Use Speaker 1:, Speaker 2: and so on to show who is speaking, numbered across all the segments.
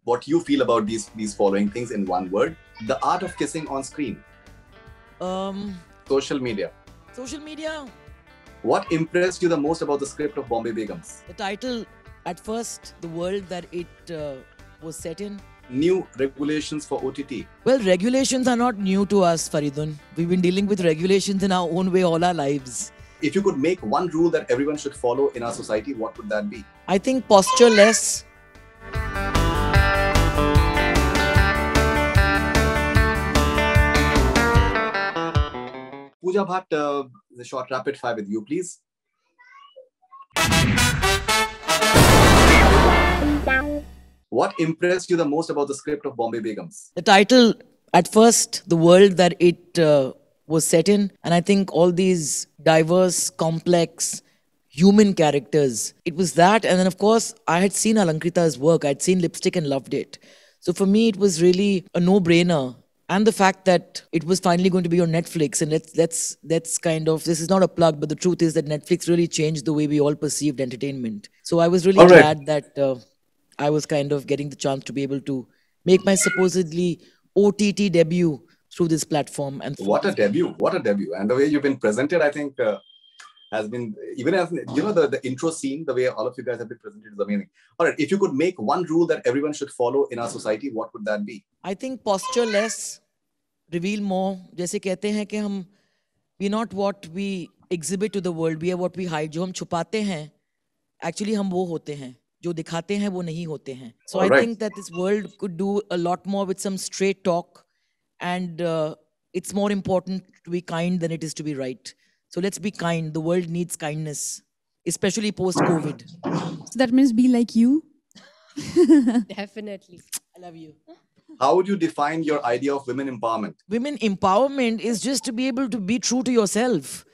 Speaker 1: what you feel about these following things in one word. The art of kissing on screen.
Speaker 2: Um,
Speaker 1: Social media.
Speaker 2: Social media.
Speaker 1: What impressed you the most about the script of Bombay Begums?
Speaker 2: The title, at first, the world that it was set in.
Speaker 1: New regulations for OTT.
Speaker 2: Well, regulations are not new to us, Faridun. We've been dealing with regulations in our own way all our lives.
Speaker 1: If you could make one rule that everyone should follow in our society, what would that be?
Speaker 2: I think posture less.
Speaker 1: Pooja Bhatt, the short rapid fire with you, please. What impressed you the most about the script of Bombay Begums?
Speaker 2: The title, at first, the world that it was set in, and I think all these diverse, complex, human characters. It was that, and then of course, I had seen Alankrita's work. I'd seen Lipstick and loved it. So for me, it was really a no-brainer. And the fact that it was finally going to be on Netflix, and that's kind of, this is not a plug, but the truth is that Netflix really changed the way we all perceived entertainment. So I was really glad that I was kind of getting the chance to be able to make my supposedly OTT debut through this platform. And
Speaker 1: what a debut! What a debut! And the way you've been presented, I think, has been, even as you know, the intro scene, the way all of you guys have been presented is amazing. All right, if you could make one rule that everyone should follow in our society, what would that be?
Speaker 2: I think posture less, reveal more. जैसे कहते हैं कि हम we not what we exhibit to the world, we are what we hide. जो हम छुपाते हैं, actually हम वो होते हैं. जो दिखाते हैं वो नहीं होते हैं. So I think that this world could do a lot more with some straight talk, and it's more important to be kind than it is to be right. So let's be kind. The world needs kindness, especially post-COVID.
Speaker 3: So that means be like you?
Speaker 4: Definitely.
Speaker 2: I love you.
Speaker 1: How would you define your idea of women empowerment?
Speaker 2: Women empowerment is just to be able to be true to yourself.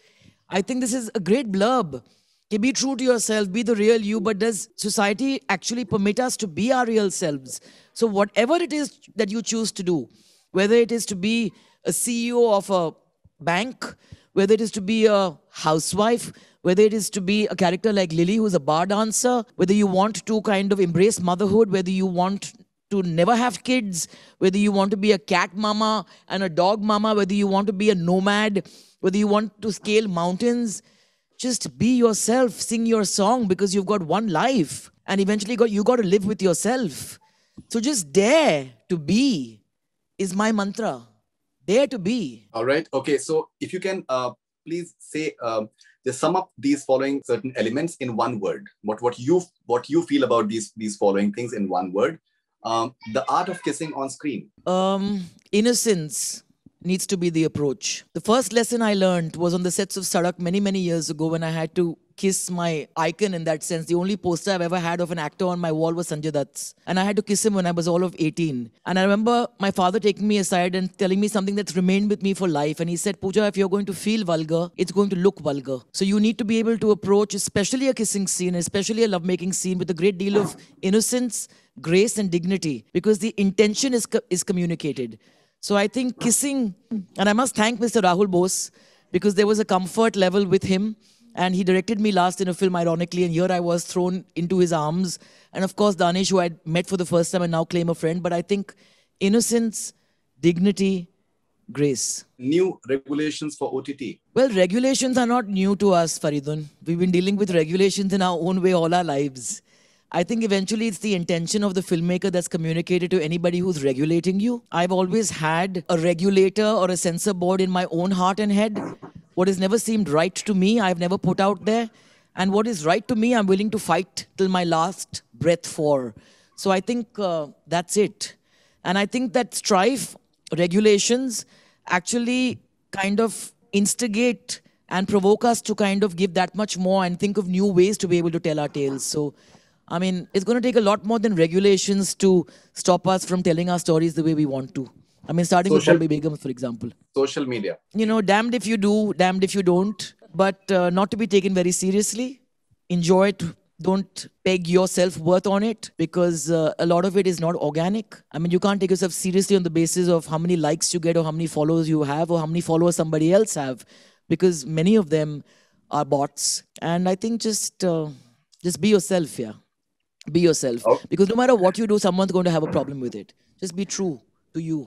Speaker 2: I think this is a great blurb. Be true to yourself, be the real you, but does society actually permit us to be our real selves? So whatever it is that you choose to do, whether it is to be a CEO of a bank, whether it is to be a housewife, whether it is to be a character like Lily, who's a bar dancer, whether you want to kind of embrace motherhood, whether you want to never have kids, whether you want to be a cat mama and a dog mama, whether you want to be a nomad, whether you want to scale mountains, just be yourself, sing your song, because you've got one life, and eventually you got to live with yourself. So just dare to be is my mantra. Dare to be.
Speaker 1: All right. Okay. So if you can please say, just sum up these following certain elements in one word. What you feel about these following things in one word. The art of kissing on screen.
Speaker 2: Innocence needs to be the approach. The first lesson I learned was on the sets of Sadak many years ago, when I had to kiss my icon in that sense. The only poster I've ever had of an actor on my wall was Sanjay Dutt's. And I had to kiss him when I was all of 18. And I remember my father taking me aside and telling me something that's remained with me for life. And he said, Pooja, if you're going to feel vulgar, it's going to look vulgar. So you need to be able to approach, especially a kissing scene, especially a lovemaking scene, with a great deal of innocence, grace, and dignity, because the intention is communicated. So I think kissing, and I must thank Mr. Rahul Bose, because there was a comfort level with him, and he directed me last in a film, ironically, and here I was thrown into his arms. And of course, Danish, who I'd met for the first time and now claim a friend. But I think innocence, dignity, grace.
Speaker 1: New regulations for OTT.
Speaker 2: Well, regulations are not new to us, Faridun. We've been dealing with regulations in our own way all our lives. I think eventually it's the intention of the filmmaker that's communicated to anybody who's regulating you. I've always had a regulator or a censor board in my own heart and head. What has never seemed right to me, I've never put out there. And what is right to me, I'm willing to fight till my last breath for. So I think that's it. And I think that strife, regulations, actually kind of instigate and provoke us to kind of give that much more and think of new ways to be able to tell our tales. So, I mean, it's going to take a lot more than regulations to stop us from telling our stories the way we want to. I mean, starting with Bombay Begums, for example.
Speaker 1: Social media.
Speaker 2: You know, damned if you do, damned if you don't. But not to be taken very seriously. Enjoy it. Don't peg your self-worth on it, because a lot of it is not organic. I mean, you can't take yourself seriously on the basis of how many likes you get or how many followers you have or how many followers somebody else have, because many of them are bots. And I think just be yourself, yeah. Be yourself.
Speaker 1: Oh.
Speaker 2: Because no matter what you do, someone's going to have a problem with it. Just be true to you.